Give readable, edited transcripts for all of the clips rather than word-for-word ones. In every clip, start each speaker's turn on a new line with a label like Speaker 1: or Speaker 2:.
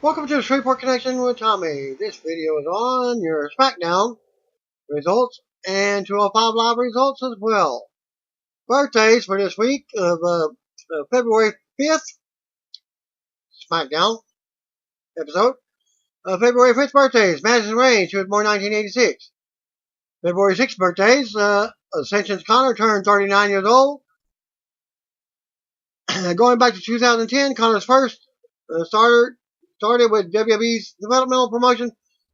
Speaker 1: Welcome to the Shreveport Connection with Tommy. This video is on your SmackDown results and 205 Live results as well. Birthdays for this week of February 5th, SmackDown episode. February 5th birthdays, Madison Rain, she was born 1986. February 6th birthdays, Ascension's Connor turned 39 years old. Going back to 2010, Connor's first started with WWE's developmental promotion,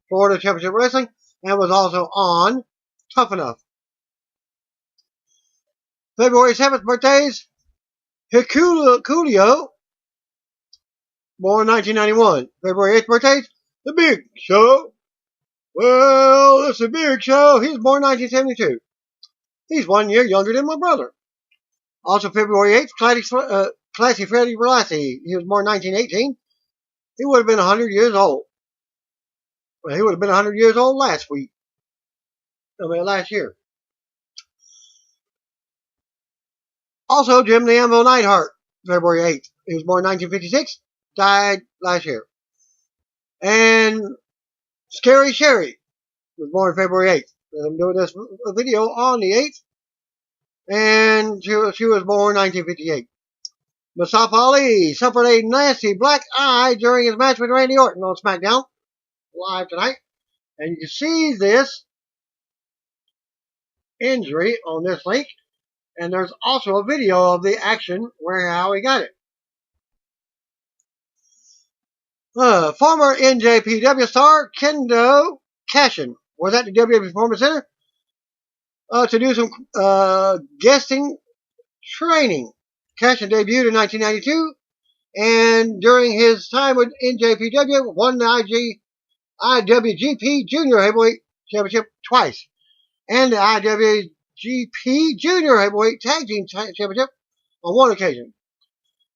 Speaker 1: Florida Championship Wrestling, and was also on Tough Enough. February 7th birthdays, Julio, born 1991. February 8th birthdays, The Big Show. Well, it's a Big Show. He was born 1972. He's 1 year younger than my brother. Also February 8th, Classy Freddie Blassie. He was born 1918. He would have been 100 years old. Well, he would have been 100 years old last year. Also, Jim the Anvil Neidhart, February 8th. He was born 1956, died last year. And Scary Sherry was born February 8th. I'm doing this video on the 8th. And she was born 1958. Mustafa Ali suffered a nasty black eye during his match with Randy Orton on SmackDown live tonight. And you can see this injury on this link. And there's also a video of the action how he got it. Former NJPW star Kendo Kashin was at the WWE Performance Center to do some guesting training. Kashin debuted in 1992, and during his time with NJPW, won the IWGP Junior Heavyweight Championship twice, and the IWGP Junior Heavyweight Tag Team Championship on one occasion.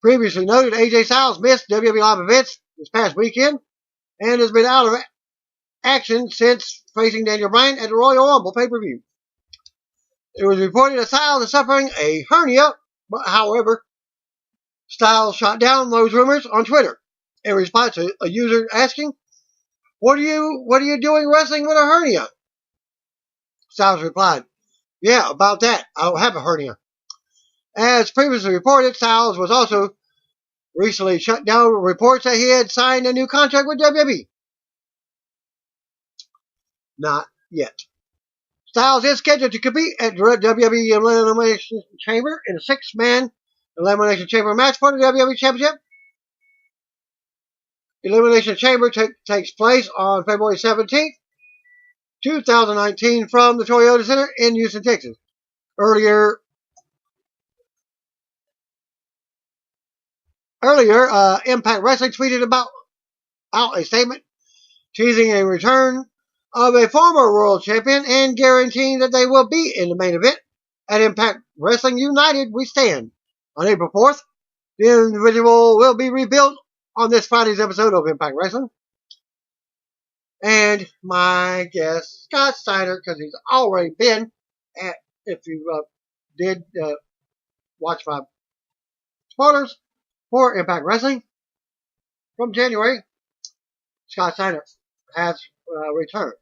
Speaker 1: Previously noted, AJ Styles missed WWE live events this past weekend, and has been out of action since facing Daniel Bryan at the Royal Rumble pay-per-view. It was reported that Styles is suffering a hernia. But, however, Styles shot down those rumors on Twitter in response to a user asking, What are you doing wrestling with a hernia? Styles replied, Yeah, about that. I don't have a hernia. As previously reported, Styles was also recently shut down reports that he had signed a new contract with WWE. Not yet. Styles is scheduled to compete at the WWE Elimination Chamber in a 6-man Elimination Chamber match for the WWE Championship. Elimination Chamber takes place on February 17th, 2019 from the Toyota Center in Houston, Texas. Earlier, Impact Wrestling tweeted out a statement teasing a return of a former world champion and guaranteeing that they will be in the main event at Impact Wrestling United We Stand on April 4th. The individual will be rebuilt on this Friday's episode of Impact Wrestling. And my guest, Scott Steiner, because he's already been at, if you did watch my spoilers for Impact Wrestling from January, Scott Steiner has returned.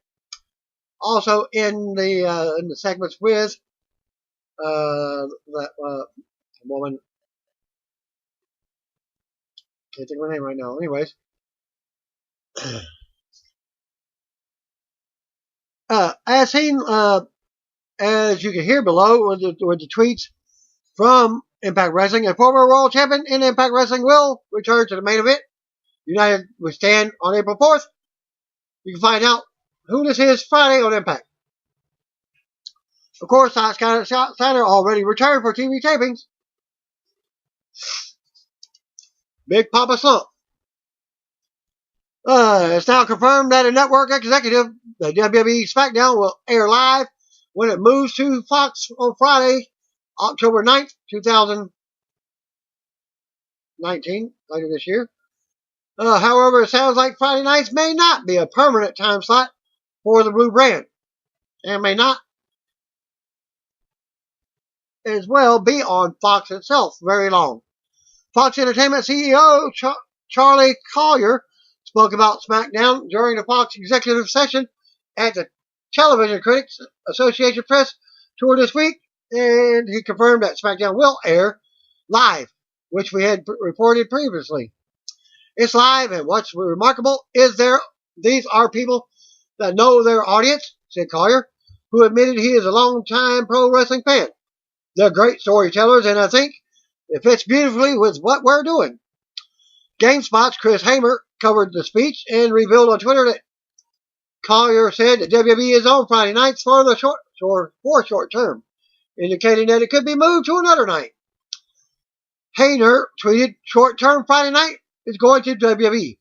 Speaker 1: Also in the segments with that woman, can't think of her name right now. Anyways, as seen, as you can hear below with the tweets from Impact Wrestling, a former world champion in Impact Wrestling will return to the main event. United We Stand on April 4th. You can find out who this is Friday on Impact. Of course, Scott Steiner already returned for TV tapings. Big Papa Slump. It's now confirmed that a network executive, the WWE SmackDown, will air live when it moves to Fox on Friday, October 9th, 2019, later this year. However, it sounds like Friday nights may not be a permanent time slot for the Blue brand, and may not as well be on Fox itself very long. Fox Entertainment CEO Charlie Collier spoke about SmackDown during the Fox executive session at the Television Critics Association press tour this week, and he confirmed that SmackDown will air live, which we had reported previously. It's live, and what's remarkable is these are people that know their audience, said Collier, who admitted he is a long-time pro wrestling fan. They're great storytellers, and I think it fits beautifully with what we're doing. GameSpot's Chris Hamer covered the speech and revealed on Twitter that Collier said that WWE is on Friday nights for short term, indicating that it could be moved to another night. Hayner tweeted, "Short term Friday night is going to WWE."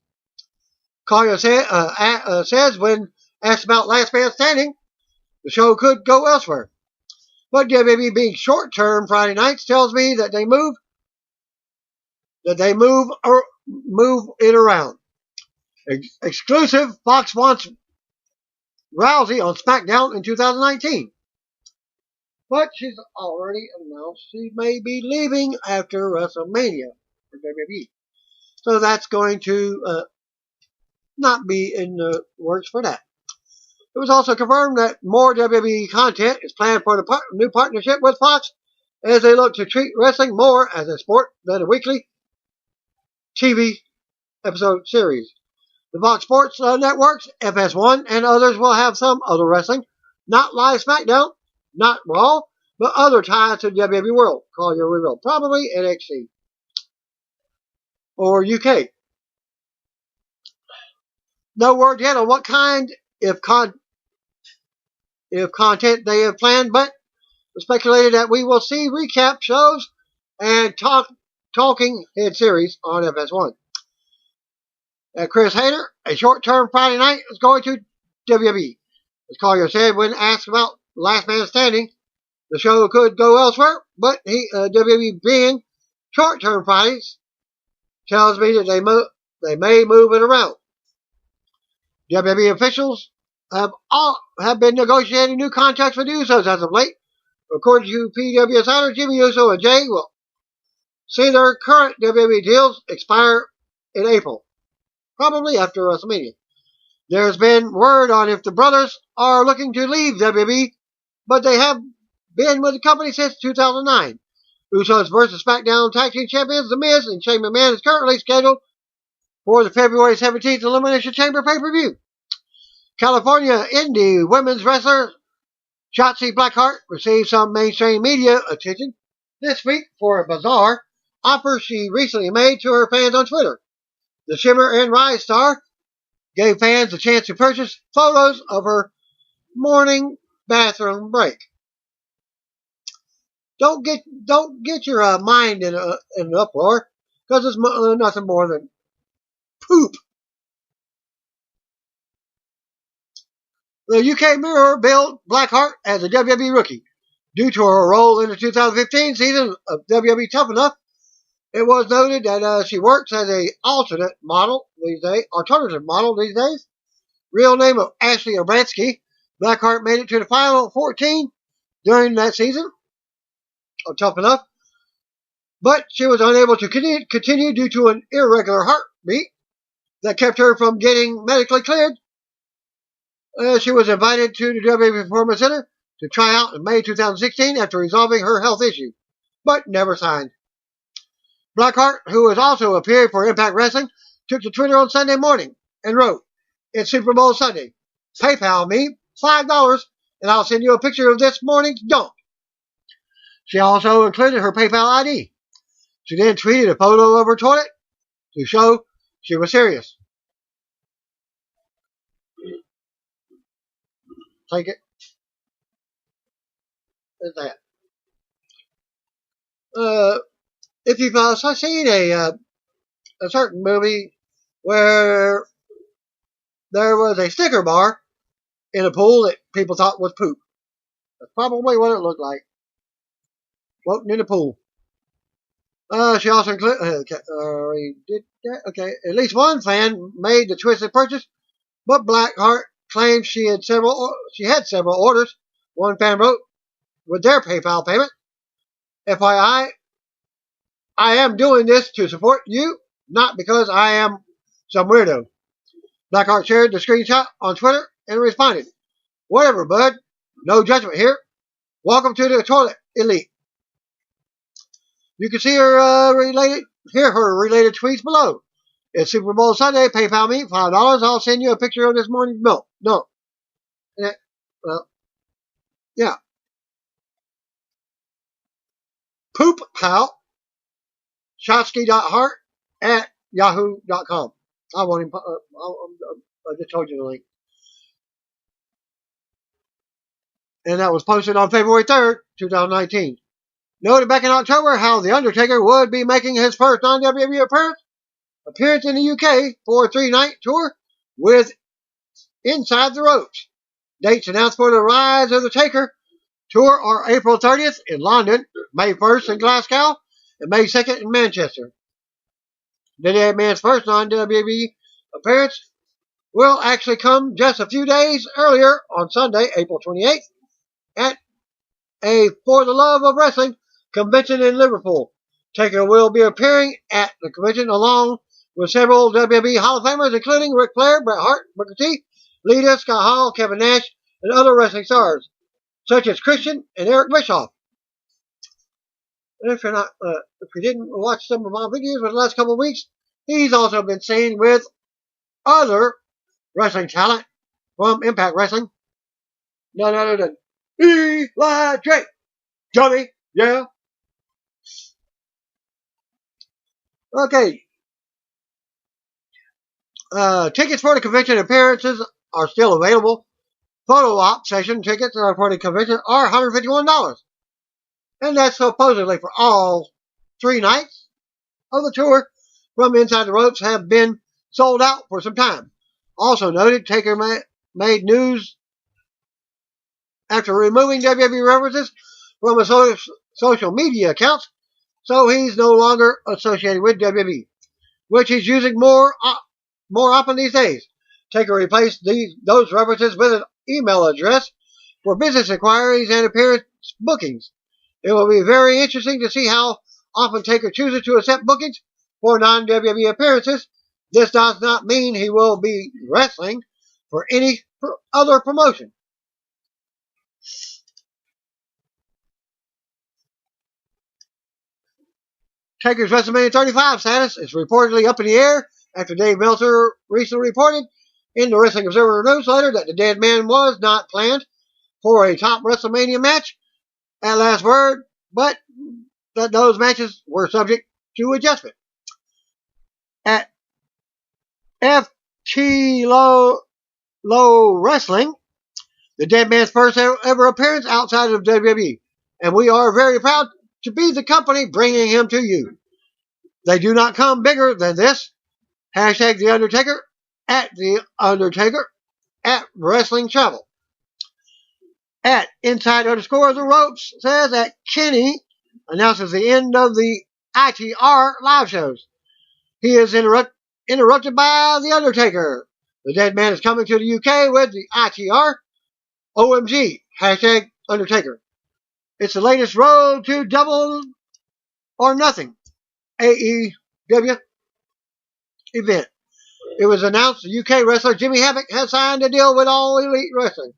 Speaker 1: Collier says when asked about Last Man Standing, the show could go elsewhere. But WWE being short term Friday nights tells me that they move it around. Exclusive, Fox wants Rousey on SmackDown in 2019. But she's already announced she may be leaving after WrestleMania for WWE. So that's going to not be in the works for that. It was also confirmed that more WWE content is planned for the new partnership with Fox as they look to treat wrestling more as a sport than a weekly TV episode series. The Fox Sports networks, FS1, and others will have some other wrestling, not live SmackDown, not Raw, but other ties to the WWE world. Collier revealed, probably NXT or UK. No word yet on what kind, if content they have planned, but speculated that we will see recap shows and talking head series on FS1. Chris Hayner, a short-term Friday night is going to WWE. As Collier said when asked about Last Man Standing, the show could go elsewhere, but WWE being short-term Fridays tells me that they may move it around. WWE officials have been negotiating new contracts with the Usos as of late. According to PW Insider, Jimmy Uso and Jay will see their current WWE deals expire in April, probably after WrestleMania. There's been word on if the brothers are looking to leave WWE, but they have been with the company since 2009. Usos versus SmackDown Tag Team Champions The Miz and Shane McMahon is currently scheduled for the February 17th Elimination Chamber pay-per-view. California indie women's wrestler Shotzi Blackheart received some mainstream media attention this week for a bizarre offer she recently made to her fans on Twitter. The Shimmer and Rise star gave fans a chance to purchase photos of her morning bathroom break. Don't get your mind in an uproar, because it's nothing more than poop. The UK Mirror billed Blackheart as a WWE rookie. Due to her role in the 2015 season of WWE Tough Enough, it was noted that she works as a alternative model these days. Real name of Ashley Obransky. Blackheart made it to the final 14 during that season of Tough Enough, but she was unable to continue due to an irregular heartbeat that kept her from getting medically cleared. She was invited to the WWE Performance Center to try out in May 2016 after resolving her health issue, but never signed. Blackheart, who has also appeared for Impact Wrestling, took to Twitter on Sunday morning and wrote, "It's Super Bowl Sunday. PayPal me $5 and I'll send you a picture of this morning's dunk." She also included her PayPal ID. She then tweeted a photo of her toilet to show she was serious. Take it. There's that. If you've seen a certain movie where there was a sticker bar in a pool that people thought was poop, that's probably what it looked like, floating in the pool. She also included. Okay, at least one fan made the twisted purchase, but Blackheart claimed she had several orders. One fan wrote with their PayPal payment, "FYI, I am doing this to support you, not because I am some weirdo." Blackheart shared the screenshot on Twitter and responded, "Whatever, bud. No judgment here. Welcome to the toilet, elite." You can see her hear her related tweets below. It's Super Bowl Sunday. PayPal me $5. I'll send you a picture of this morning's milk. No. Well, yeah. Poop pal. Shotzi.heart at yahoo.com. I won't even, I just told you the link. And that was posted on February 3rd, 2019. Noted back in October how The Undertaker would be making his first non-WWE appearance in the UK for a 3-night tour with Inside the Ropes. Dates announced for the Rise of the Taker tour are April 30th in London, May 1st in Glasgow, and May 2nd in Manchester. The Dead Man's first non-WWE appearance will actually come just a few days earlier on Sunday, April 28th, at a For the Love of Wrestling convention in Liverpool. Taker will be appearing at the convention along with several WWE Hall of Famers, including Ric Flair, Bret Hart, Booker T, Lita, Scott Hall, Kevin Nash, and other wrestling stars, such as Christian and Eric Bischoff. And if you didn't watch some of my videos for the last couple of weeks, he's also been seen with other wrestling talent from Impact Wrestling. None other than Eli Drake. Johnny, yeah. Okay. Tickets for the convention appearances are still available. Photo op session tickets for the convention are $151. And that's supposedly for all 3 nights of the tour from Inside the Ropes have been sold out for some time. Also noted, Taker made news after removing WWE references from his social media accounts, so he's no longer associated with WWE, which he's using more often these days. Taker replaced those references with an email address for business inquiries and appearance bookings. It will be very interesting to see how often Taker chooses to accept bookings for non-WWE appearances. This does not mean he will be wrestling for any other promotion. Taker's WrestleMania 35 status is reportedly up in the air after Dave Meltzer recently reported in the Wrestling Observer newsletter that the Dead Man was not planned for a top WrestleMania match at Last Word, but that those matches were subject to adjustment. At FT Low Wrestling, the Dead Man's first ever appearance outside of WWE, and we are very proud to be the company bringing him to you. They do not come bigger than this. Hashtag The Undertaker, at The Undertaker, at Wrestling Travel. At Inside_the Ropes says that Kenny announces the end of the ITR live shows. He is interrupted by The Undertaker. The Dead Man is coming to the UK with the ITR. OMG. Hashtag Undertaker. It's the latest road to Double or Nothing AEW event. It was announced the UK wrestler Jimmy Havoc has signed a deal with All Elite Wrestling.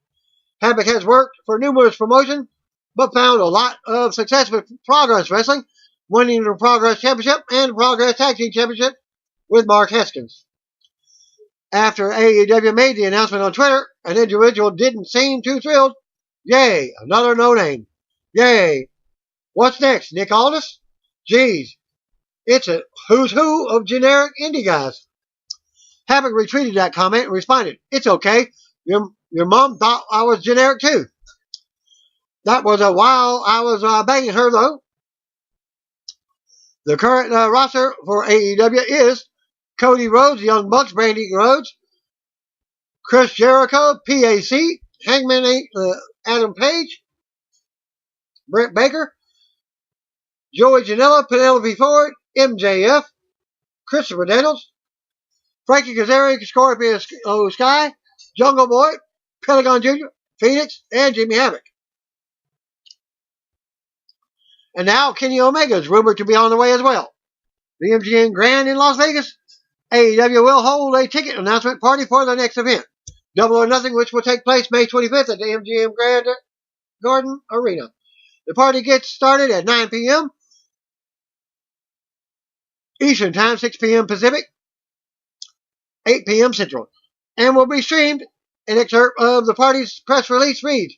Speaker 1: Havoc has worked for numerous promotions, but found a lot of success with Progress Wrestling, winning the Progress Championship and Progress Tag Team Championship with Mark Haskins. After AEW made the announcement on Twitter, an individual didn't seem too thrilled. Yay, another no-name. Yay. What's next, Nick Aldis? Geez, it's a who's who of generic indie guys. Havoc retweeted that comment and responded, "It's okay. Your mom thought I was generic too." That was a while I was banging her though. The current roster for AEW is Cody Rhodes, Young Bucks, Brandy Rhodes, Chris Jericho, PAC, Hangman Adam Page, Britt Baker, Joey Janela, Penelope Ford, MJF, Christopher Daniels, Frankie Kazarian, Scorpio Sky, Jungle Boy, Pentagon Jr., Phoenix, and Jimmy Havoc. And now Kenny Omega is rumored to be on the way as well. The MGM Grand in Las Vegas AEW will hold a ticket announcement party for the next event, Double or Nothing, which will take place May 25th at the MGM Grand Garden Arena. The party gets started at 9 p.m. Eastern Time, 6 p.m. Pacific, 8 p.m. Central, and will be streamed. An excerpt of the party's press release reads,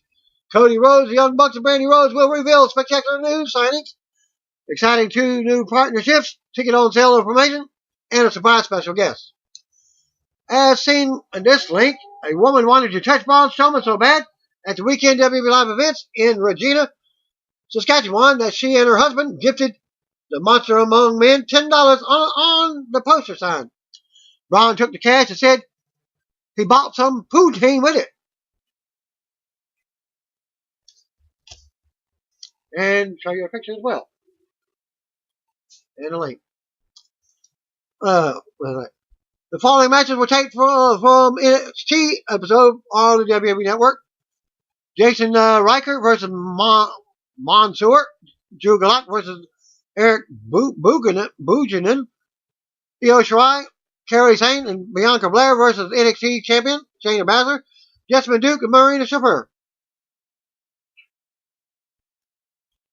Speaker 1: Cody Rhodes, the Young Bucks, and Brandy Rhodes will reveal spectacular news signings, exciting 2 new partnerships, ticket on sale information, and a surprise special guest. As seen in this link, a woman wanted to touch Braun Strowman so bad at the weekend WWE Live events in Regina, Saskatchewan, that she and her husband gifted the Monster Among Men $10 on the poster sign. Braun took the cash and said he bought some poutine with it. And show you a picture as well. And a link. The following matches were taken from NXT episode on the WWE Network. Jason Riker versus Mansoor. Drew Gulak versus Eric Buchanan. Io Shirai, Kairi Sane, and Bianca Belair versus NXT champion Shayna Baszler, Jessamine Duke, and Marina Shafir.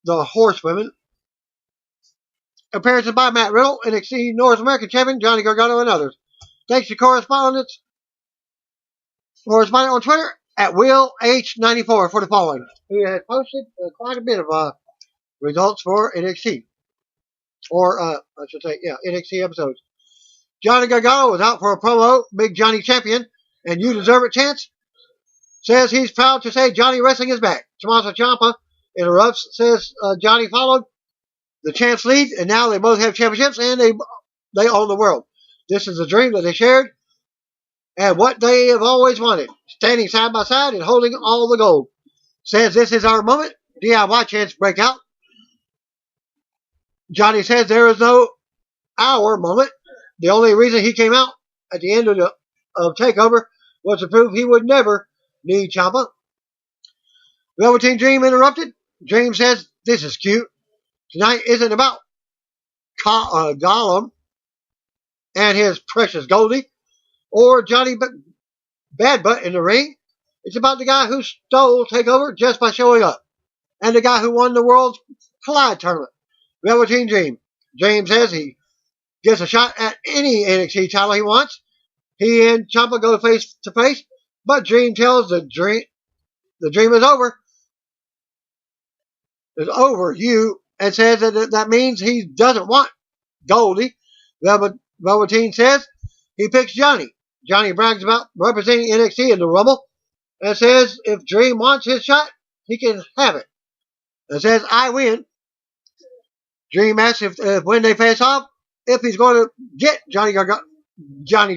Speaker 1: The Horsewomen. Appearances by Matt Riddle, NXT North American champion Johnny Gargano, and others. Thanks to correspondent on Twitter at WillH94 for the following, who has posted quite a bit of results for NXT. Or, I should say, NXT episodes. Johnny Gargano was out for a promo, Big Johnny Champion, and You Deserve It chance. Says he's proud to say Johnny Wrestling is back. Tommaso Ciampa interrupts, says Johnny followed the champ's lead, and now they both have championships, and they own the world. This is a dream that they shared, and what they have always wanted, standing side by side and holding all the gold. Says this is our moment. DIY chants break out. Johnny says there is no our moment. The only reason he came out at the end of TakeOver was to prove he would never need Ciampa. Velveteen Dream interrupted. Dream says this is cute. Tonight isn't about Gollum and his precious Goldie or Johnny Bad Butt in the ring. It's about the guy who stole TakeOver just by showing up, and the guy who won the World's Collide tournament. Velveteen Dream. Dream says he gets a shot at any NXT title he wants. He and Ciampa go face to face, but Dream tells the dream is over. It's over you, and says that means he doesn't want Goldie. Velveteen says he picks Johnny. Johnny brags about representing NXT in the Rumble and says if Dream wants his shot, he can have it. And says, I win. Dream asks if when they face off, if he's going to get Johnny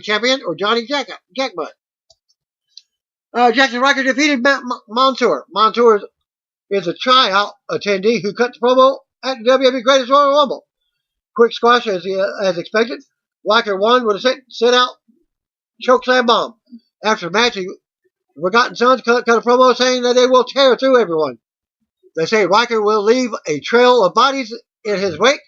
Speaker 1: Champion or Johnny Jackbutt. Jackson Riker defeated Mansoor. Mansoor is a tryout attendee who cut the promo at the WWE Greatest Royal Rumble. Quick squash as expected. Riker won with a sit-out chokeslam bomb. After the match, the Forgotten Sons cut a promo saying that they will tear through everyone. They say Riker will leave a trail of bodies in his wake,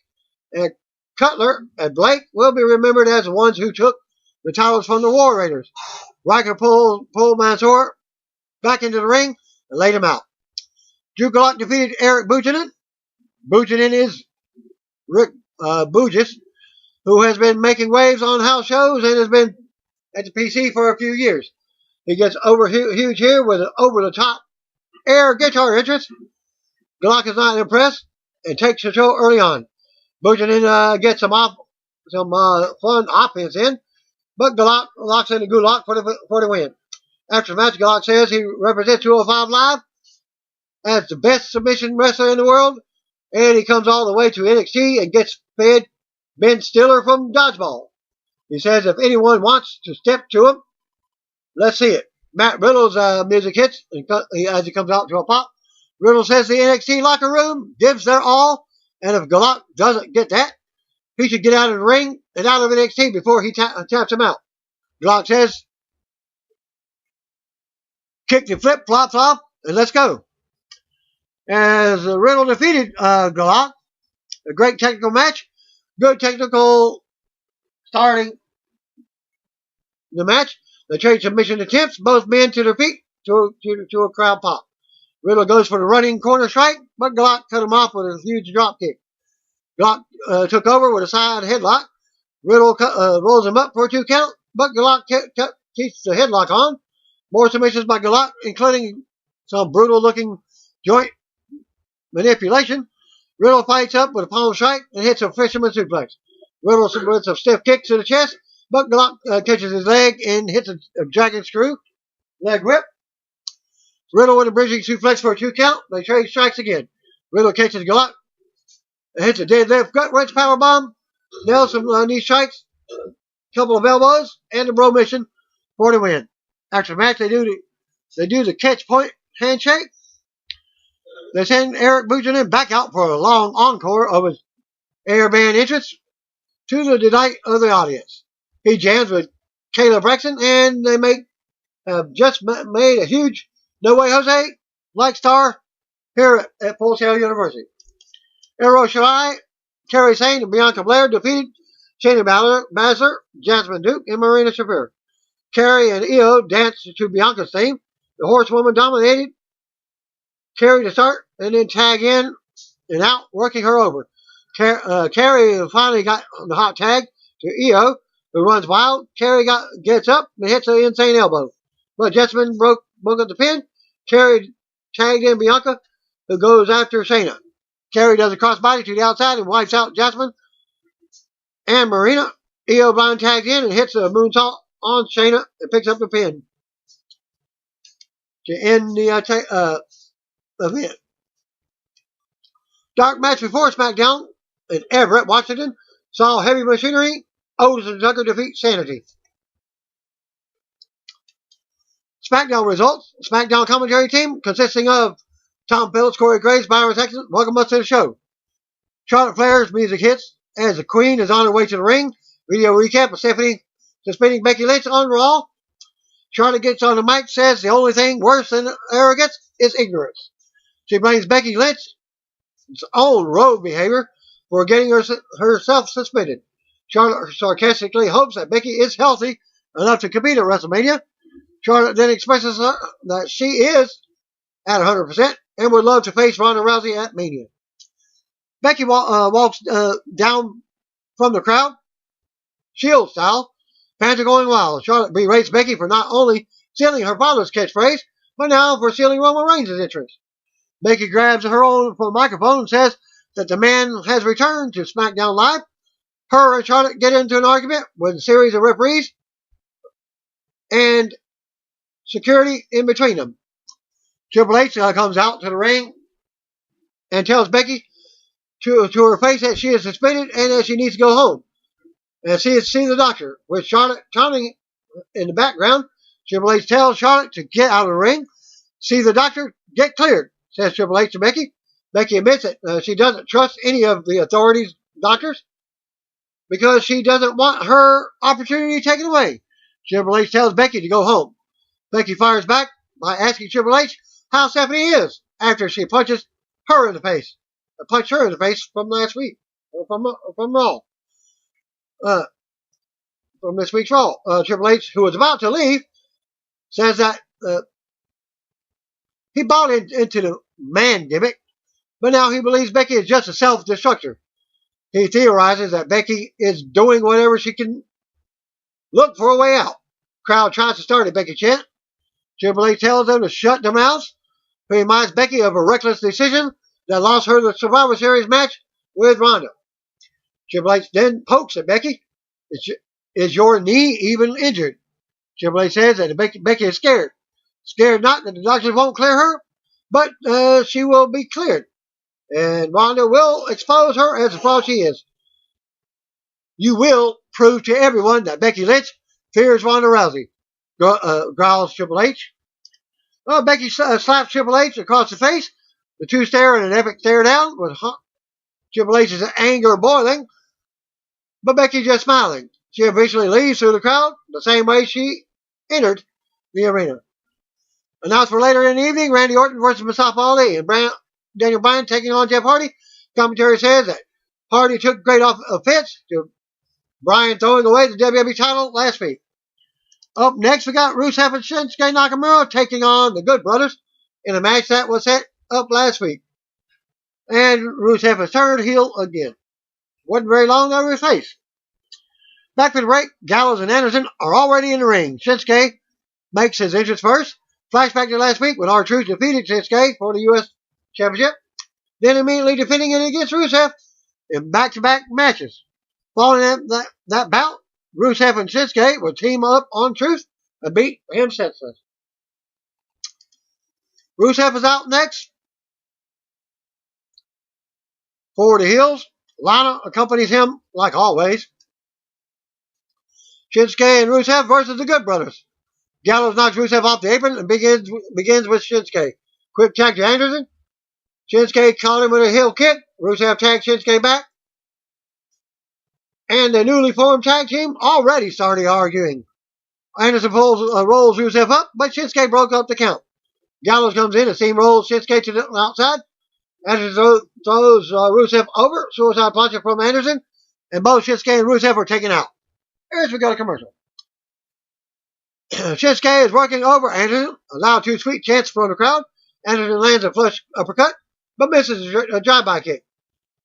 Speaker 1: and Cutler and Blake will be remembered as the ones who took the titles from the War Raiders. Riker pulled Mansoor back into the ring and laid him out. Drew Gulak defeated Eric Buchanan. Buchanan is Rick Bugis, who has been making waves on house shows and has been at the PC for a few years. He gets huge here with an over-the-top air guitar entrance. Gulak is not impressed and takes control early on. Buchanan gets some fun offense in, but Gulak locks in the Gulak for the win. After the match, Gulak says he represents 205 Live as the best submission wrestler in the world, and he comes all the way to NXT and gets fed Ben Stiller from Dodgeball. He says if anyone wants to step to him, let's see it. Matt Riddle's music hits as he comes out to a pop. Riddle says the NXT locker room gives their all, and if Gulak doesn't get that, he should get out of the ring and out of NXT before he taps him out. Gulak says, kick the flip-flops off, and let's go. As Riddle defeated Gulak, a great technical match, good technical starting the match. They trade submission attempts, both men to their feet, to a crowd pop. Riddle goes for the running corner strike, but Glock cut him off with a huge drop kick. Glock took over with a side headlock. Riddle rolls him up for a 2 count, but Glock keeps the headlock on. More submissions by Glock, including some brutal-looking joint manipulation. Riddle fights up with a palm strike and hits a fisherman suplex. Riddle with some stiff kicks to the chest, but Glock catches his leg and hits a dragon screw leg whip. Riddle with a bridging suplex for a 2 count. They trade strikes again. Riddle catches Glock, hits a deadlift gut wrench power bomb, nails some knee strikes, couple of elbows, and a bro mission for the win. After the match, they do the catch point handshake. They send Eric Buchanan back out for a long encore of his airband entrance to the delight of the audience. He jams with Kayla Braxton, and they just made a huge No Way Jose like star here at Full Sail University. Iro Shirai, Kairi Sane, and Bianca Belair defeated Shayna Baszler, Jasmine Duke, and Marina Shafir. Kairi and Io danced to Bianca's theme. The Horsewoman dominated Kairi to start, and then tag in and out, working her over. Kairi finally got the hot tag to Io, who runs wild. Kairi gets up and hits an insane elbow. But Jasmine broke up the pin. Kairi tagged in Bianca, who goes after Shayna. Kairi does a crossbody to the outside and wipes out Jasmine and Marina. Io blind tags in and hits a moonsault on Shayna and picks up the pin to end the event. Dark match before SmackDown in Everett, Washington, saw Heavy Machinery, Otis and Tucker defeat Sanity. SmackDown results. SmackDown commentary team consisting of Tom Phillips, Corey Graves, Byron Texas, welcome us to the show. Charlotte Flair's music hits as the Queen is on her way to the ring. Video recap of Stephanie suspending Becky Lynch on Raw. Charlotte gets on the mic, says the only thing worse than arrogance is ignorance. She blames Becky Lynch's own rogue behavior for getting herself suspended. Charlotte sarcastically hopes that Becky is healthy enough to compete at WrestleMania. Charlotte then expresses that she is at 100% and would love to face Ronda Rousey at Mania. Becky walks down from the crowd, Shield style. Fans are going wild. Charlotte berates Becky for not only stealing her father's catchphrase, but now for stealing Roman Reigns' entrance. Becky grabs her own microphone and says that the man has returned to SmackDown Live. Her and Charlotte get into an argument with a series of referees and security in between them. Triple H comes out to the ring and tells Becky to her face that she is suspended and that she needs to go home and see the doctor. With Charlotte chiming in the background, Triple H tells Charlotte to get out of the ring, see the doctor, get cleared, says Triple H to Becky. Becky admits that she doesn't trust any of the authorities' doctors because she doesn't want her opportunity taken away. Triple H tells Becky to go home. Becky fires back by asking Triple H how Stephanie is after she punches her in the face. Punched her in the face from last week, or from Raw. From this week's Raw. Triple H, who was about to leave, says that he bought into the man gimmick, but now he believes Becky is just a self-destructor. He theorizes that Becky is doing whatever she can look for a way out. Crowd tries to start a Becky chant. Triple H tells them to shut their mouths. He reminds Becky of a reckless decision that lost her the Survivor Series match with Rhonda. Triple H then pokes at Becky. Is your knee even injured? Triple H says that Becky is scared. Scared not that the doctors won't clear her, but she will be cleared. And Rhonda will expose her as the fraud she is. You will prove to everyone that Becky Lynch fears Ronda Rousey, growls Triple H. Well, Becky slaps Triple H across the face. The two stare in an epic stare down with Triple H's anger boiling, but Becky just smiling. She eventually leaves through the crowd the same way she entered the arena. Announced for later in the evening, Randy Orton versus Mustafa Ali and Daniel Bryan taking on Jeff Hardy. Commentary says that Hardy took great offense to Bryan throwing away the WWE title last week. Up next, we got Rusev and Shinsuke Nakamura taking on the Good Brothers in a match that was set up last week. And Rusev has turned heel again. Wasn't very long over his face. Back for the break, Gallows and Anderson are already in the ring. Shinsuke makes his entrance first. Flashback to last week when R-Truth defeated Shinsuke for the U.S. Championship. Then immediately defending it against Rusev in back-to-back matches. Following that bout, Rusev and Shinsuke will team up on Truth and beat him senseless. Rusev is out next. For the heels, Lana accompanies him like always. Shinsuke and Rusev versus the Good Brothers. Gallows knocks Rusev off the apron and begins with Shinsuke. Quick tag to Anderson. Shinsuke caught him with a heel kick. Rusev tags Shinsuke back. And the newly formed tag team already started arguing. Anderson rolls Rusev up, but Shinsuke broke up the count. Gallows comes in and steamrolls Shinsuke to the outside. Anderson throws Rusev over. Suicide punch from Anderson. And both Shinsuke and Rusev are taken out. Here's we got a commercial. Shinsuke is working over Anderson, allowed two sweet chances from the crowd. Anderson lands a flush uppercut, but misses a drive-by kick.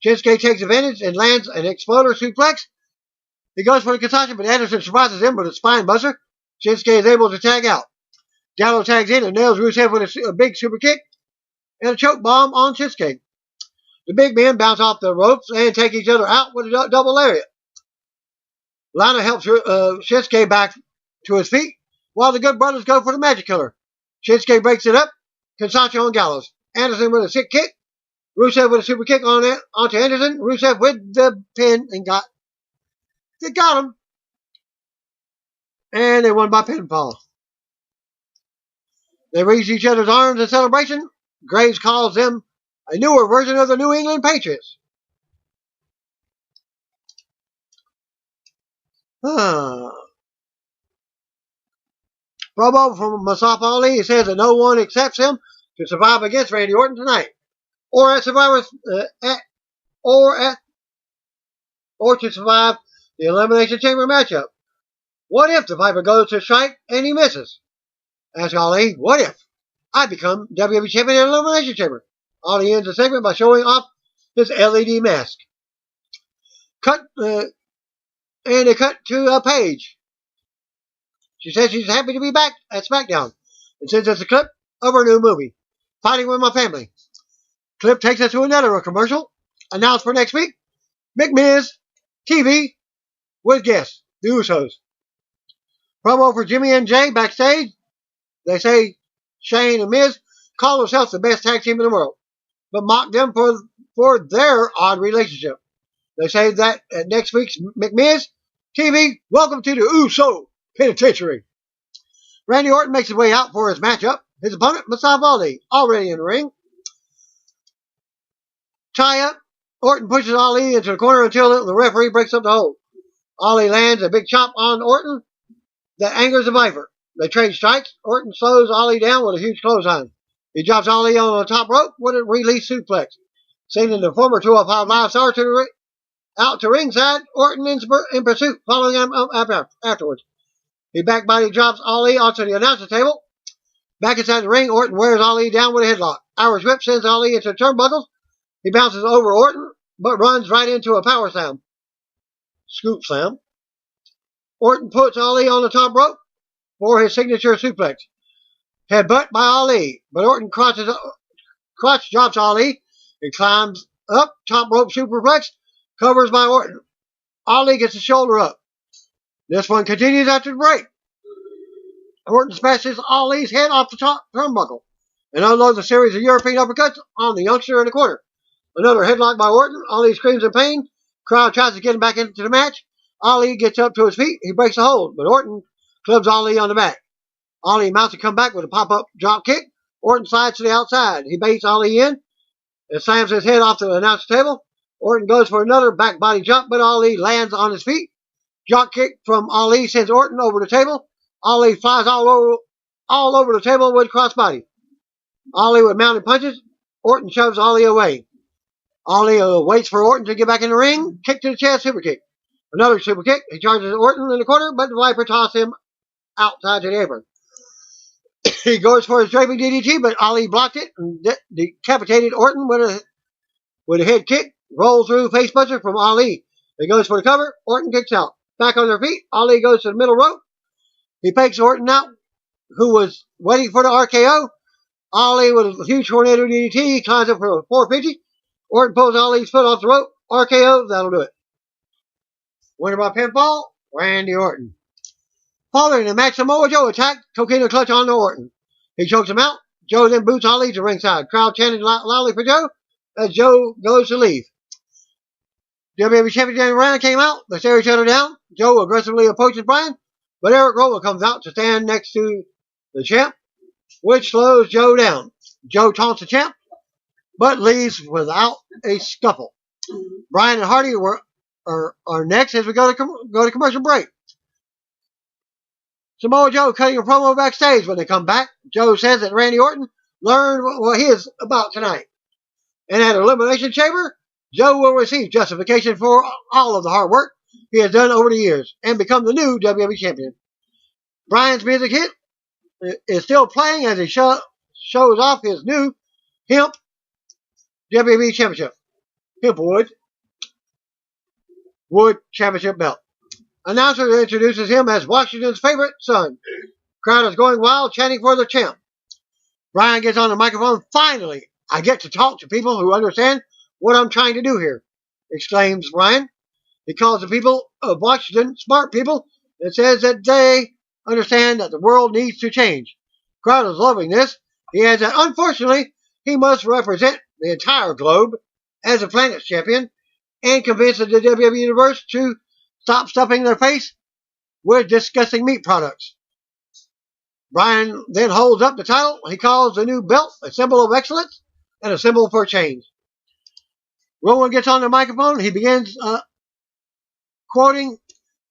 Speaker 1: Shinsuke takes advantage and lands an exploder suplex. He goes for the concussion, but Anderson surprises him with a spine buster. Shinsuke is able to tag out. Gallows tags in and nails Rusev with a big super kick and a choke bomb on Shinsuke. The big men bounce off the ropes and take each other out with a double lariat. Lana helps Shinsuke back to his feet while the Good Brothers go for the Magic Killer. Shinsuke breaks it up. Consacho on Gallows. Anderson with a sick kick. Rusev with a super kick onto Anderson. Rusev with the pin and got him. And they won by pinfall. They raise each other's arms in celebration. Graves calls them a newer version of the New England Patriots. Promo from Mustafa Ali. He says that no one accepts him to survive against Randy Orton tonight, or at Survivor's, or to survive the Elimination Chamber matchup. What if the Viper goes to strike and he misses? Ask Ali, what if I become WWE Champion in the Elimination Chamber? Ali ends the segment by showing off his LED mask. And they cut to Paige. She says she's happy to be back at SmackDown and sends us a clip of her new movie, Fighting With My Family. Clip takes us to another commercial. Announced for next week, McMiz TV with guests, the Usos. Promo for Jimmy and Jay backstage. They say Shane and Miz call themselves the best tag team in the world, but mock them for their odd relationship. They say that at next week's McMiz TV, welcome to the Uso Penitentiary. Randy Orton makes his way out for his matchup. His opponent, Mustafa Ali, already in the ring. Tie up. Orton pushes Ali into the corner until the referee breaks up the hold. Ali lands a big chop on Orton that angers the Viper. They trade strikes. Orton slows Ali down with a huge clothesline. He drops Ali on the top rope with a release suplex. Sending the former 205 Live star out to ringside. Orton in pursuit, following him up afterwards. He backbody drops Ali onto the announcer table. Back inside the ring, Orton wears Ali down with a headlock. Irish whip sends Ali into turnbuckles. He bounces over Orton, but runs right into a power slam. Scoop slam. Orton puts Ali on the top rope for his signature suplex. Headbutt by Ali, but Orton crotch drops Ali and climbs up. Top rope superplex, covers by Orton. Ali gets the shoulder up. This one continues after the break. Orton smashes Ali's head off the top turnbuckle and unloads a series of European uppercuts on the youngster in the corner. Another headlock by Orton. Ali screams in pain. Crowd tries to get him back into the match. Ali gets up to his feet. He breaks the hold, but Orton clubs Ali on the back. Ali mounts a comeback with a pop-up drop kick. Orton slides to the outside. He baits Ali in and slams his head off the announcer table. Orton goes for another back body jump, but Ali lands on his feet. Drop kick from Ali sends Orton over the table. Ali flies all over the table with crossbody. Ali with mounted punches. Orton shoves Ali away. Ali waits for Orton to get back in the ring. Kick to the chest, super kick. Another super kick. He charges Orton in the corner, but the Viper tosses him outside to the apron. He goes for his draping DDT, but Ali blocked it and decapitated Orton with a head kick. Roll through facebuster from Ali. He goes for the cover. Orton kicks out. Back on their feet. Ali goes to the middle rope. He fakes Orton out, who was waiting for the RKO. Ali with a huge tornado DDT climbs up for a 450. Orton pulls Ali's foot off the rope. RKO, that'll do it. Winner by pinfall, Randy Orton. Following the match, Samoa Joe attacked, coquina clutch on to Orton. He chokes him out. Joe then boots Ali to ringside. Crowd chanted loudly for Joe as Joe goes to leave. WWE Champion Daniel Bryan came out. They stare each other down. Joe aggressively approaches Bryan, but Eric Rowan comes out to stand next to the champ, which slows Joe down. Joe taunts the champ, but leaves without a scuffle. Bryan and Hardy are next as we go to commercial break. Samoa Joe cutting a promo backstage. When they come back, Joe says that Randy Orton learned what he is about tonight. And at Elimination Chamber, Joe will receive justification for all of the hard work he has done over the years and become the new WWE Champion. Bryan's music hit is still playing as he shows off his new Hemp WWE Championship. Hempwood Championship belt. Announcer introduces him as Washington's favorite son. Crowd is going wild, chanting for the champ. Bryan gets on the microphone. Finally, I get to talk to people who understand what I'm trying to do here, exclaims Bryan. He calls the people of Washington smart people and says that they understand that the world needs to change. Crowd is loving this. He adds that unfortunately, he must represent the entire globe as a planet's champion and convince the WWE Universe to stop stuffing their face with disgusting meat products. Bryan then holds up the title. He calls the new belt a symbol of excellence and a symbol for change. Rowan gets on the microphone. He begins quoting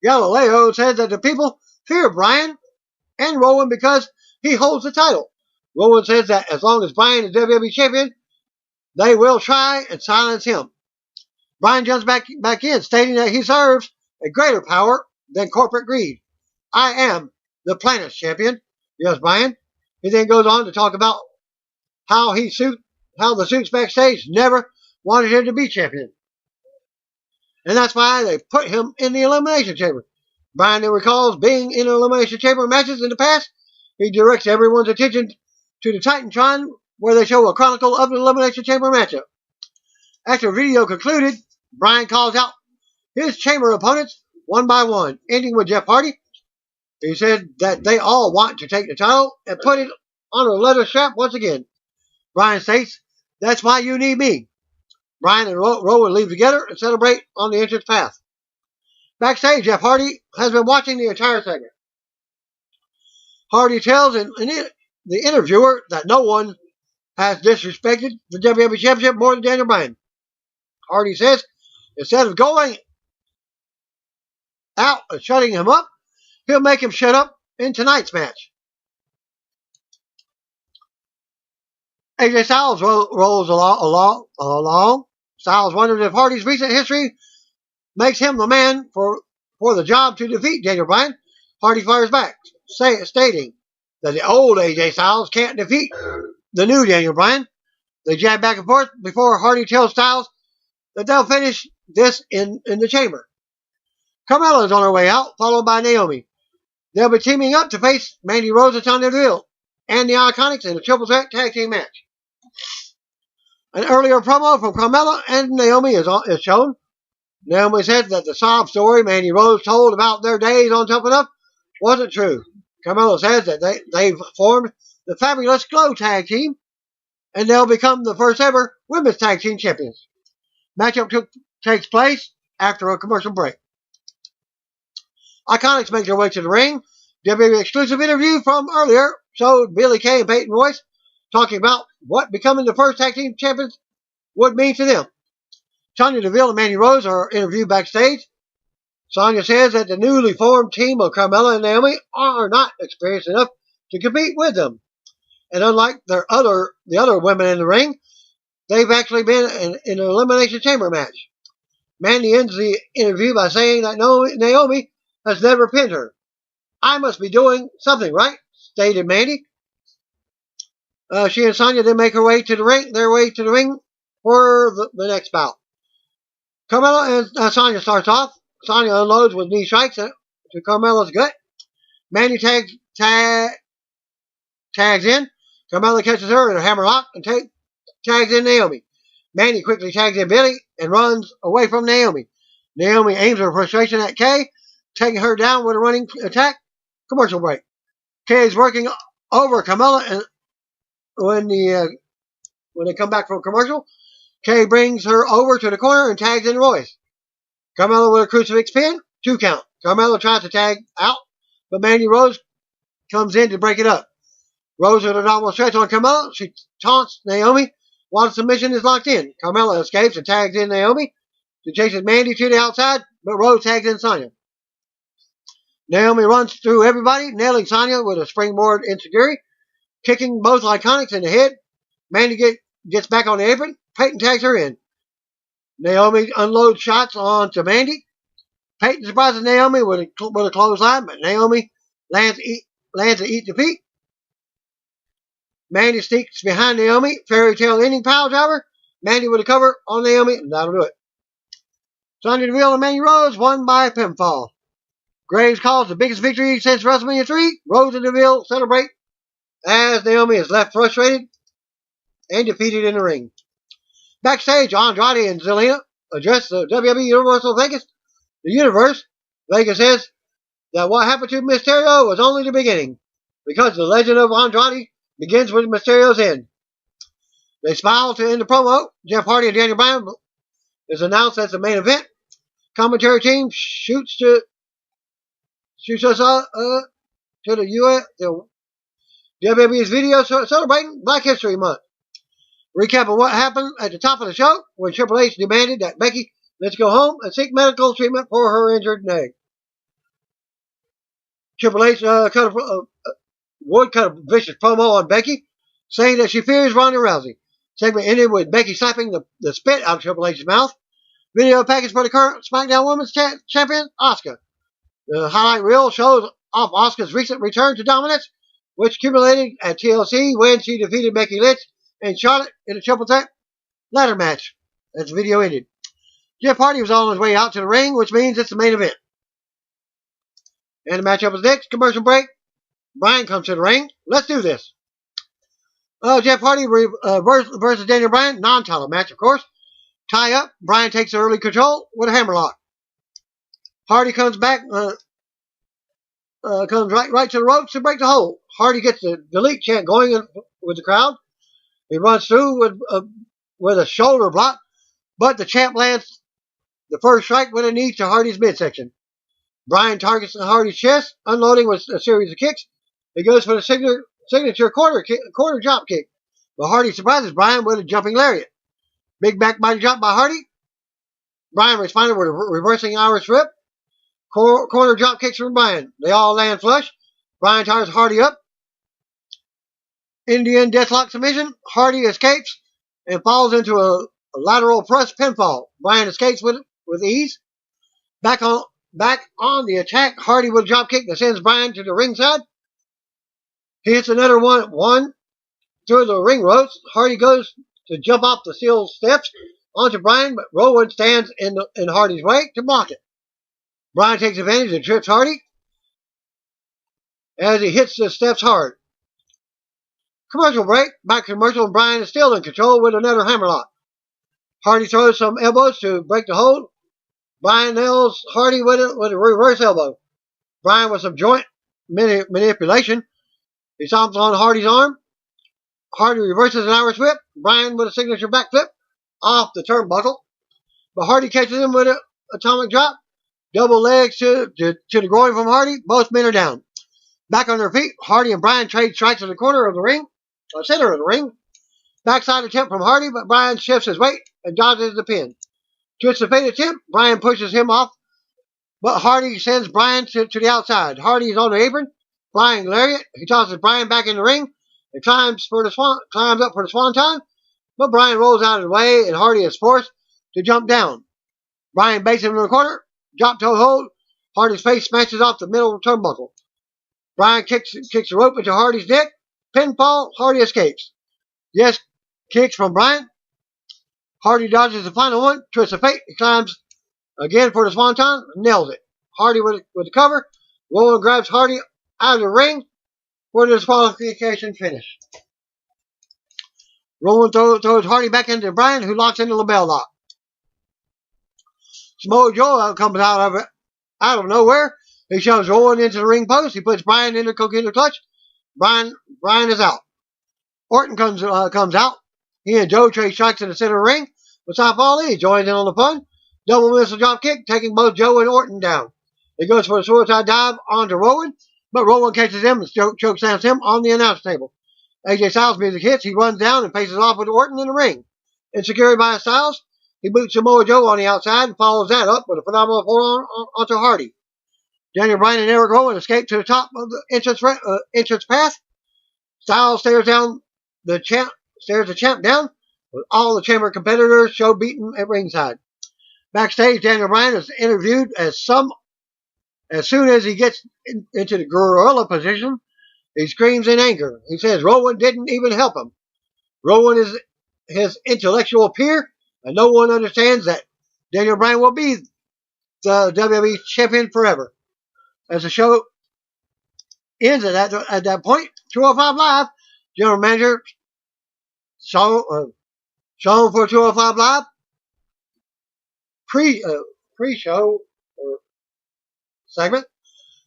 Speaker 1: Galileo, says that the people fear Bryan and Rowan because he holds the title. Rowan says that as long as Bryan is WWE Champion, they will try and silence him. Bryan jumps back in, stating that he serves a greater power than corporate greed. I am the planet's champion, yes, Bryan. He then goes on to talk about how the suits backstage never wanted him to be champion. And that's why they put him in the Elimination Chamber. Bryan then recalls being in Elimination Chamber matches in the past. He directs everyone's attention to the Titantron, where they show a chronicle of the Elimination Chamber matchup. After the video concluded, Bryan calls out his chamber opponents one by one, ending with Jeff Hardy. He said that they all want to take the title and put it on a leather strap once again. Bryan states, that's why you need me. Bryan and Rowan leave together and celebrate on the entrance path. Backstage, Jeff Hardy has been watching the entire segment. Hardy tells the interviewer that no one has disrespected the WWE Championship more than Daniel Bryan. Hardy says, instead of going out and shutting him up, he'll make him shut up in tonight's match. AJ Styles rolls along. Styles wonders if Hardy's recent history makes him the man for the job to defeat Daniel Bryan. Hardy fires back, stating that the old AJ Styles can't defeat the new Daniel Bryan. They jab back and forth before Hardy tells Styles that they'll finish this in the chamber. Carmella is on her way out, followed by Naomi. They'll be teaming up to face Mandy Rose and Sonya Deville and the Iconics in a triple threat tag team match. An earlier promo from Carmella and Naomi is shown. Naomi said that the sob story Mandy Rose told about their days on Tough Enough wasn't true. Carmella says that they've formed the Fabulous Glow Tag Team, and they'll become the first ever Women's Tag Team Champions. Matchup takes place after a commercial break. Iconics make their way to the ring. WWE exclusive interview from earlier showed Billie Kay and Peyton Royce talking about what becoming the first tag team champions would mean to them. Sonya Deville and Mandy Rose are interviewed backstage. Sonya says that the newly formed team of Carmella and Naomi are not experienced enough to compete with them. And unlike the other women in the ring, they've actually been in an Elimination Chamber match. Mandy ends the interview by saying that Naomi has never pinned her. I must be doing something right, stated Mandy. She and Sonya then make their way to the ring for the next bout. Carmella and Sonya starts off. Sonya unloads with knee strikes to Carmella's gut. Mandy tags in. Carmella catches her in a hammerlock and tags in Naomi. Mandy quickly tags in Billy and runs away from Naomi. Naomi aims her frustration at Kay, taking her down with a running attack. Commercial break. Kay is working over Carmella, and when they come back from commercial, Kay brings her over to the corner and tags in Royce. Carmella with a crucifix pin, 2 count. Carmella tries to tag out, but Mandy Rose comes in to break it up. Rose with a normal stretch on Carmella. She taunts Naomi while the submission is locked in. Carmella escapes and tags in Naomi. She chases Mandy to the outside, but Rose tags in Sonya. Naomi runs through everybody, nailing Sonya with a springboard enziguri, kicking both Iconics in the head. Mandy gets back on the apron. Peyton tags her in. Naomi unloads shots onto Mandy. Peyton surprises Naomi with a clothesline, but Naomi lands a eat defeat. Mandy sneaks behind Naomi. Fairy tale ending power driver. Mandy with a cover on Naomi, and that'll do it. Sonya Deville and Mandy Rose won by pinfall. Graves calls the biggest victory since WrestleMania 3. Rose and Deville celebrate as Naomi is left frustrated and defeated in the ring. Backstage, Andrade and Zelina address the WWE Universal Vegas. The Universe, Vegas says that what happened to Mysterio was only the beginning, because the legend of Andrade begins with Mysterio's end. They smile to end the promo. Jeff Hardy and Daniel Bryan is announced as the main event. Commentary team shoots us to the US, the WWE's video celebrating Black History Month. Recap of what happened at the top of the show when Triple H demanded that Becky let's go home and seek medical treatment for her injured leg. Triple H cut a vicious promo on Becky, saying that she fears Ronda Rousey. Segment ended with Becky slapping the spit out of Triple H's mouth. Video package for the current SmackDown Women's Champion, Asuka. The highlight reel shows off Asuka's recent return to dominance, which culminated at TLC when she defeated Becky Lynch and Charlotte in a triple threat ladder match. As the video ended. Jeff Hardy was on his way out to the ring, which means it's the main event. And the matchup is next. Commercial break. Bryan comes to the ring. Let's do this. Jeff Hardy versus Daniel Bryan. Non-title match, of course. Tie up. Bryan takes early control with a hammerlock. Hardy comes back, comes right to the ropes to break the hold. Hardy gets the delete chant going with the crowd. He runs through with a shoulder block, but the champ lands the first strike with a knee to Hardy's midsection. Bryan targets Hardy's chest, unloading with a series of kicks. He goes for the signature quarter drop kick, but Hardy surprises Bryan with a jumping lariat. Big back body drop by Hardy. Bryan responded with a reversing Irish whip. Corner drop kicks from Bryan. They all land flush. Bryan ties Hardy up. Indian deathlock submission. Hardy escapes and falls into a lateral press pinfall. Bryan escapes with ease. Back on the attack. Hardy with a drop kick that sends Bryan to the ringside. He hits another one through the ring ropes. Hardy goes to jump off the steel steps onto Bryan, but Rowan stands in Hardy's way to block it. Bryan takes advantage and trips Hardy as he hits the steps hard. Commercial break. Back to commercial, and Bryan is still in control with another hammerlock. Hardy throws some elbows to break the hold. Bryan nails Hardy with a reverse elbow. Bryan with some joint manipulation. He stomps on Hardy's arm. Hardy reverses an Irish whip. Bryan with a signature backflip off the turnbuckle. But Hardy catches him with an atomic drop. Double legs to the groin from Hardy. Both men are down. Back on their feet, Hardy and Bryan trade strikes in the corner of the ring, or center of the ring. Backside attempt from Hardy, but Bryan shifts his weight and dodges the pin. Twist the fade attempt, Bryan pushes him off, but Hardy sends Bryan to the outside. Hardy is on the apron, flying lariat. He tosses Bryan back in the ring and climbs up for the swanton, but Bryan rolls out of the way and Hardy is forced to jump down. Bryan baits him in the corner, drop toe hold. Hardy's face smashes off the middle turnbuckle. Brian kicks the rope into Hardy's neck. Pinfall. Hardy escapes. Yes, kicks from Brian. Hardy dodges the final one. Twist of fate. He climbs again for the swanton. Nails it. Hardy with the cover. Roland grabs Hardy out of the ring for the disqualification finish. Roland throws Hardy back into Brian, who locks into the bell lock. Samoa Joe comes out of nowhere. He shoves Roland into the ring post. He puts Brian in the coquina clutch. Brian is out. Orton comes out. He and Joe trade strikes in the center of the ring. Mustafa Ali joins in on the fun. Double missile drop kick, taking both Joe and Orton down. He goes for a suicide dive onto Rowan, but Rowan catches him and chokeslams him on the announce table. AJ Styles music hits. He runs down and faces off with Orton in the ring. Insecure by Styles, he boots Samoa Joe on the outside and follows that up with a phenomenal forearm onto Hardy. Daniel Bryan and Eric Rowan escape to the top of the entrance path. Styles stares the champ down, with all the chamber competitors show beaten at ringside. Backstage, Daniel Bryan is interviewed as soon as he gets into the gorilla position. He screams in anger. He says Rowan didn't even help him. Rowan is his intellectual peer, and no one understands that Daniel Bryan will be the WWE champion forever. As the show ends at that point, 205 Live, General Manager shown for 205 Live pre-show segment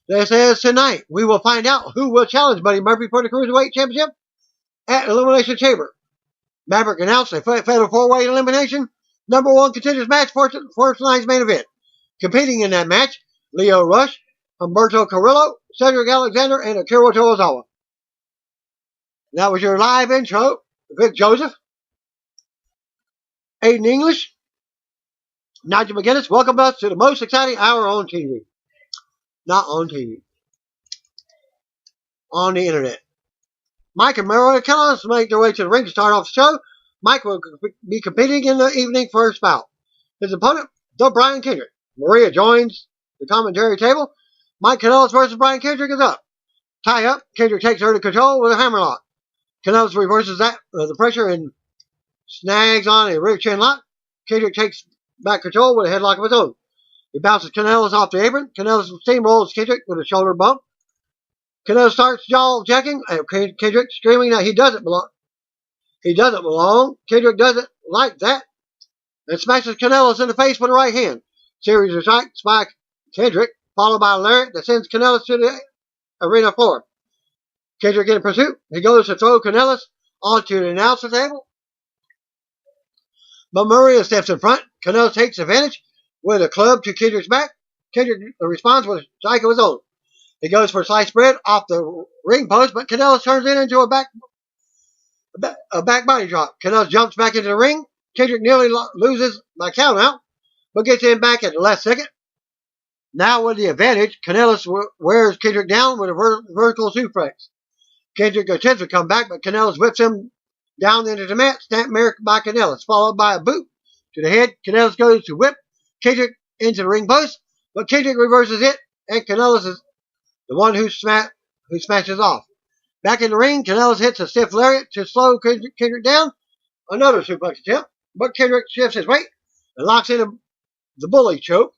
Speaker 1: that says tonight we will find out who will challenge Buddy Murphy for the Cruiserweight Championship at Elimination Chamber. Maverick announced a fatal four-way elimination number one contenders match for tonight's main event. Competing in that match, Leo Rush, Humberto Carrillo, Cedric Alexander, and Akira Tozawa. That was your live intro. Vic Joseph, Aiden English, Nigel McGuinness. Welcome us to the most exciting hour on TV. Not on TV. On the internet. Mike and Mario Callis make their way to the ring to start off the show. Mike will be competing in the evening first bout. His opponent, the Brian Kendrick. Maria joins the commentary table. Mike Kanellis versus Brian Kendrick is up. Tie up. Kendrick takes her to control with a hammerlock. Kanellis reverses the pressure and snags on a rear chin lock. Kendrick takes back control with a headlock of his own. He bounces Kanellis off the apron. Kanellis steamrolls Kendrick with a shoulder bump. Kanellis starts jaw jacking. Kendrick screaming that he doesn't belong. Kendrick doesn't like that and smashes Kanellis in the face with the right hand. Series of strikes by Kendrick, followed by a lariat that sends Kanellis to the arena floor. Kendrick in pursuit. He goes to throw Kanellis onto the announcer table, but Maria steps in front. Kanellis takes advantage with a club to Kendrick's back. Kendrick responds with a strike of his own. He goes for a sliced bread off the ring post, but Kanellis turns it into a back body drop. Kanellis jumps back into the ring. Kendrick nearly loses by count out, but gets him back at the last second. Now with the advantage, Kanellis wears Kendrick down with a vertical suplex. Kendrick attempts to come back, but Kanellis whips him down into the mat, snap mark by Kanellis, followed by a boot to the head. Kanellis goes to whip Kendrick into the ring post, but Kendrick reverses it, and Kanellis is the one who smashes off. Back in the ring, Kanellis hits a stiff lariat to slow Kendrick down. Another suplex attempt, but Kendrick shifts his weight and locks in the bully choke.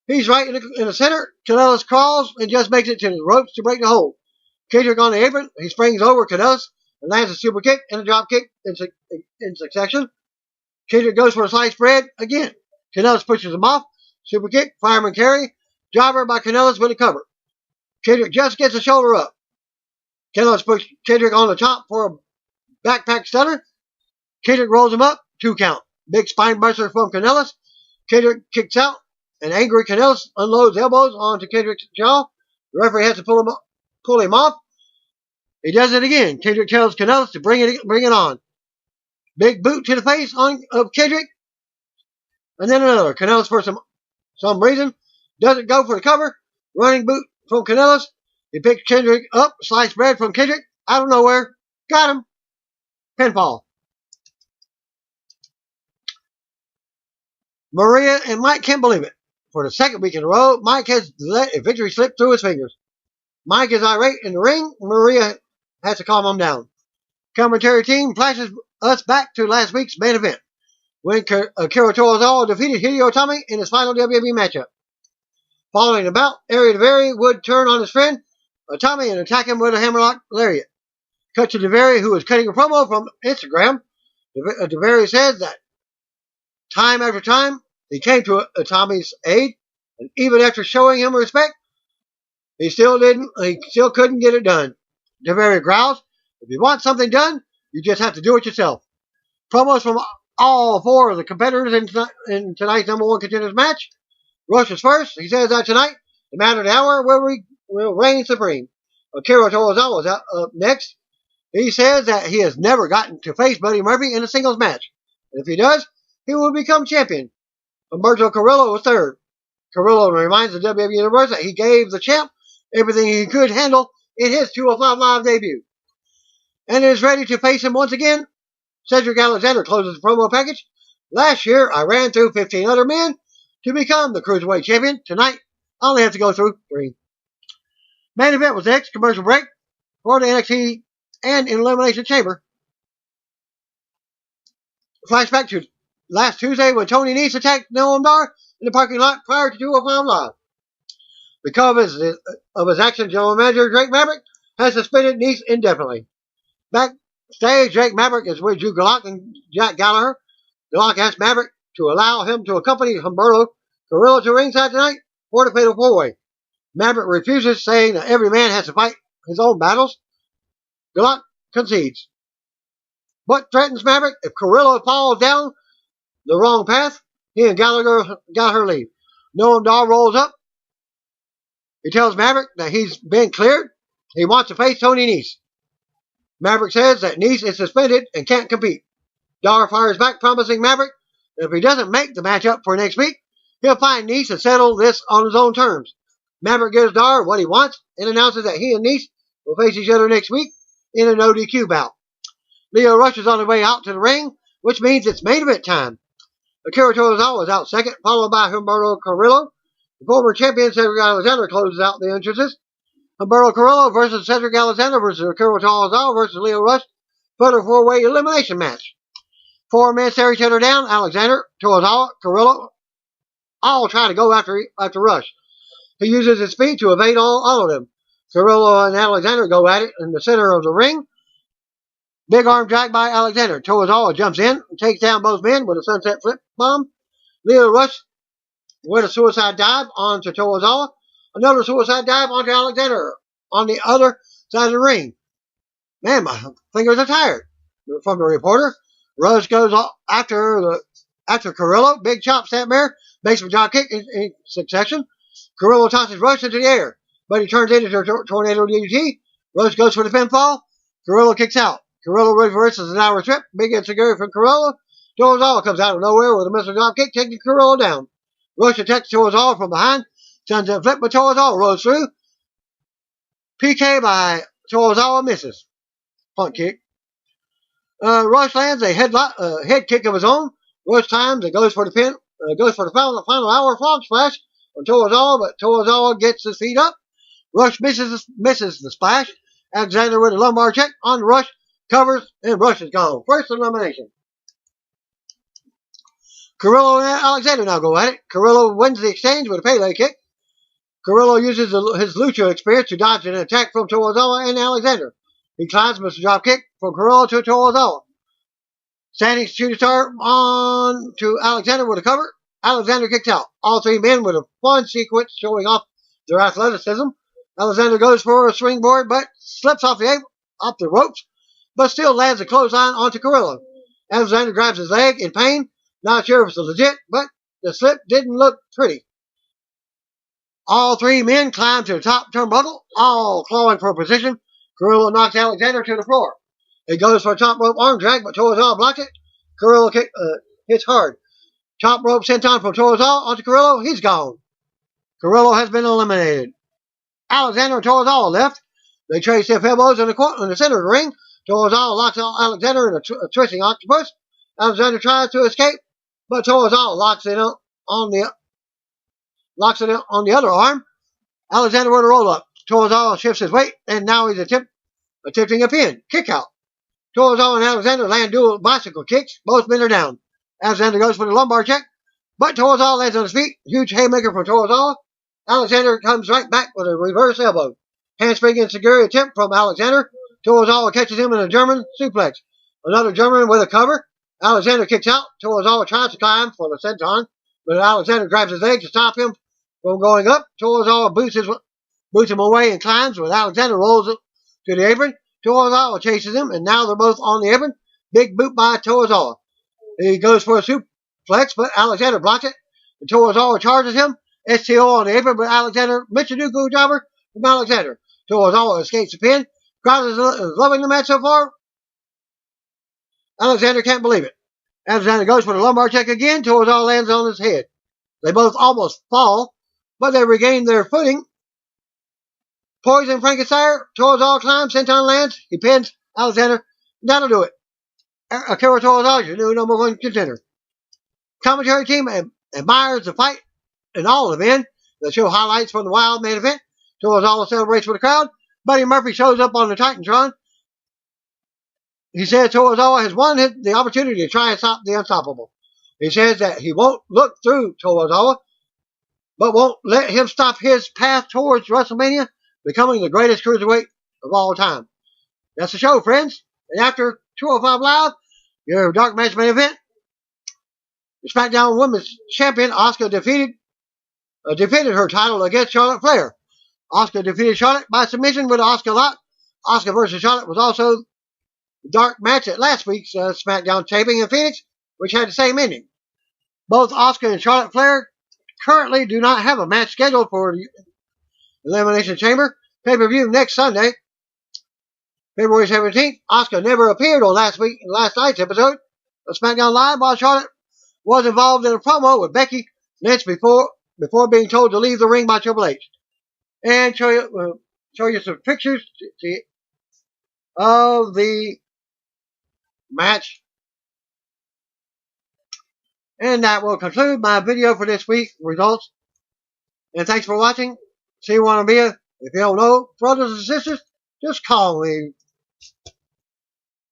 Speaker 1: He's right in the center. Kanellis crawls and just makes it to the ropes to break the hold. Kendrick on the apron. He springs over Kanellis and lands a super kick and a drop kick in succession. Kendrick goes for a sliced bread again. Kanellis pushes him off. Super kick, fireman carry. Driver by Kanellis with a cover. Kendrick just gets a shoulder up. Kanellis puts Kendrick on the top for a backpack stunner. Kendrick rolls him up. 2 count. Big spine buster from Kanellis. Kendrick kicks out. An angry Kanellis unloads elbows onto Kendrick's jaw. The referee has to pull him off. He does it again. Kendrick tells Kanellis to bring it on. Big boot to the face of Kendrick. And then another. Kanellis, for some reason, doesn't go for the cover. Running boot from Kanellis. He picks Kendrick up. Sliced bread from Kendrick. Out of nowhere. Got him. Pinfall. Maria and Mike can't believe it. For the second week in a row, Mike has let a victory slip through his fingers. Mike is irate in the ring. Maria has to calm him down. Commentary team flashes us back to last week's main event when Akira Tozawa defeated Hideo Itami in his final WWE matchup. Following the bout, Ari Daivari would turn on his friend Itami and attack him with a hammerlock lariat. Cut to Daivari, who was cutting a promo from Instagram. Daivari says that time after time he came to Itami's aid, and even after showing him respect, he still couldn't get it done. Daivari growls, "If you want something done, you just have to do it yourself." Promos from all four of the competitors in tonight's number one contenders match. Rush is first. He says that tonight, no matter the hour, will reign supreme. Akira Tozawa is up next. He says that he has never gotten to face Buddy Murphy in a singles match. And if he does, he will become champion. Humberto Carrillo was third. Carrillo reminds the WWE Universe that he gave the champ everything he could handle in his 205 Live debut. And is ready to face him once again. Cedric Alexander closes the promo package. "Last year, I ran through 15 other men to become the Cruiserweight champion. Tonight, I only have to go through 3. Main event was next. Commercial break for the NXT and Elimination Chamber. Flashback to last Tuesday when Tony Nese attacked Noam Dar in the parking lot prior to 205 Live. Because of his action, General Manager Drake Maverick has suspended Nese indefinitely. Backstage, Drake Maverick is with Drew Gulak and Jack Gallagher. Gulak asked Maverick to allow him to accompany Humberto Carrillo to ringside tonight for the Fatal 4-Way. Maverick refuses, saying that every man has to fight his own battles. Gulak concedes, but threatens Maverick if Carrillo falls down the wrong path, he and Gallagher leave. Noam Dar rolls up. He tells Maverick that he's been cleared. He wants to face Tony Nese. Maverick says that Nese is suspended and can't compete. Dar fires back, promising Maverick that if he doesn't make the matchup for next week, he'll find Nese and settle this on his own terms. Maverick gives Dar what he wants and announces that he and Nese will face each other next week in an ODQ bout. Leo Rush is on his way out to the ring, which means it's main event time. Akira Tozawa is out second, followed by Humberto Carrillo. The former champion Cedric Alexander closes out the entrances. Humberto Carrillo versus Cedric Alexander versus Akira Tozawa versus Leo Rush for the 4-way elimination match. 4 men stare each other down. Alexander, Tozawa, Carrillo all try to go after Rush. He uses his speed to evade all of them. Carrillo and Alexander go at it in the center of the ring. Big arm drag by Alexander. Tozawa jumps in and takes down both men with a sunset flip bomb. Leo Rush with a suicide dive onto Tozawa. Another suicide dive onto Alexander on the other side of the ring. Man, my fingers are tired. From the reporter, Rush goes after Carrillo. Big chop, snapmare, makes him drop kick in succession. Carrillo tosses Rush into the air, but he turns into a tornado DDT. Rush goes for the pinfall. Carrillo kicks out. Carrillo reverses an Irish whip. Big insecurity from Carrillo. Tozawa comes out of nowhere with a missile drop kick, taking Carrillo down. Rush attacks Tozawa from behind. Sunset flip, but Tozawa rolls through. PK by Tozawa misses. Punt kick. Rush lands a head kick of his own. Rush times and goes for the pin. Goes for the final hour frog splash on Tozawa, but Tozawa gets his feet up. Rush misses the splash. Alexander with a lumbar check on Rush, covers, and Rush is gone. First elimination. Carrillo and Alexander now go at it. Carrillo wins the exchange with a Pele kick. Carrillo uses his lucha experience to dodge an attack from Tozawa and Alexander. He climbs with a drop kick from Carrillo to Tozawa. Standing shooting star on to Alexander with a cover. Alexander kicks out. All 3 men with a fun sequence showing off their athleticism. Alexander goes for a springboard, but slips off the ropes, but still lands a clothesline onto Carrillo. Alexander grabs his leg in pain. Not sure if it's legit, but the slip didn't look pretty. All 3 men climb to the top turnbuckle, all clawing for position. Carrillo knocks Alexander to the floor. He goes for a top rope arm drag, but Tozawa blocks it. Carrillo hits hard. Top rope senton from Tozawa onto Carrillo. He's gone. Carrillo has been eliminated. Alexander and Tozawa left. They trade stiff elbows in the center of the ring. Tozawa locks Alexander in a twisting octopus. Alexander tries to escape, but Tozawa locks it on the other arm. Alexander with a roll up. Tozawa shifts his weight, and now he's attempting a pin. Kick out. Tozawa and Alexander land dual bicycle kicks. Both men are down. Alexander goes for the lumbar check, but Tozawa lands on his feet. Huge haymaker from Tozawa. Alexander comes right back with a reverse elbow. Handspring ensegiri attempt from Alexander. Tozawa catches him in a German suplex. Another German with a cover. Alexander kicks out. Tozawa tries to climb for the senton, but Alexander grabs his leg to stop him from going up. Tozawa boots him away and climbs, when Alexander rolls to the apron. Tozawa chases him, and now they're both on the apron. Big boot by Tozawa. He goes for a suplex, but Alexander blocks it. And Tozawa charges him. STO on the apron, but Alexander, Michinoku jobber from Alexander. Tozawa escapes the pin. Crowd is loving the match so far. Alexander can't believe it. Alexander goes for the lumbar check again. Tozawa lands on his head. They both almost fall, but they regain their footing. Poison Frankenstein. Tozawa climbs. Senton lands. He pins Alexander. That'll do it. Akira Tozawa, your new number one contender. Commentary team admires the fight and all the men. They show highlights from the Wild main event. Tozawa celebrates with the crowd. Buddy Murphy shows up on the Titantron. He says Tozawa has won the opportunity to try and stop the unstoppable. He says that he won't look through Tozawa, but won't let him stop his path towards WrestleMania, becoming the greatest cruiserweight of all time. That's the show, friends. And after 205 Live, your dark match main event, the SmackDown Women's Champion Asuka defeated her title against Charlotte Flair. Asuka defeated Charlotte by submission with an Asuka lock. Asuka versus Charlotte was also the dark match at last week's SmackDown taping in Phoenix, which had the same ending. Both Asuka and Charlotte Flair currently do not have a match scheduled for the Elimination Chamber pay-per-view next Sunday, February 17th. Asuka never appeared on last night's episode of SmackDown Live, while Charlotte was involved in a promo with Becky Lynch before being told to leave the ring by Triple H. And show you some pictures of the match. And that will conclude my video for this week results. And thanks for watching. See you want to be. If you don't know, brothers and sisters, just call me.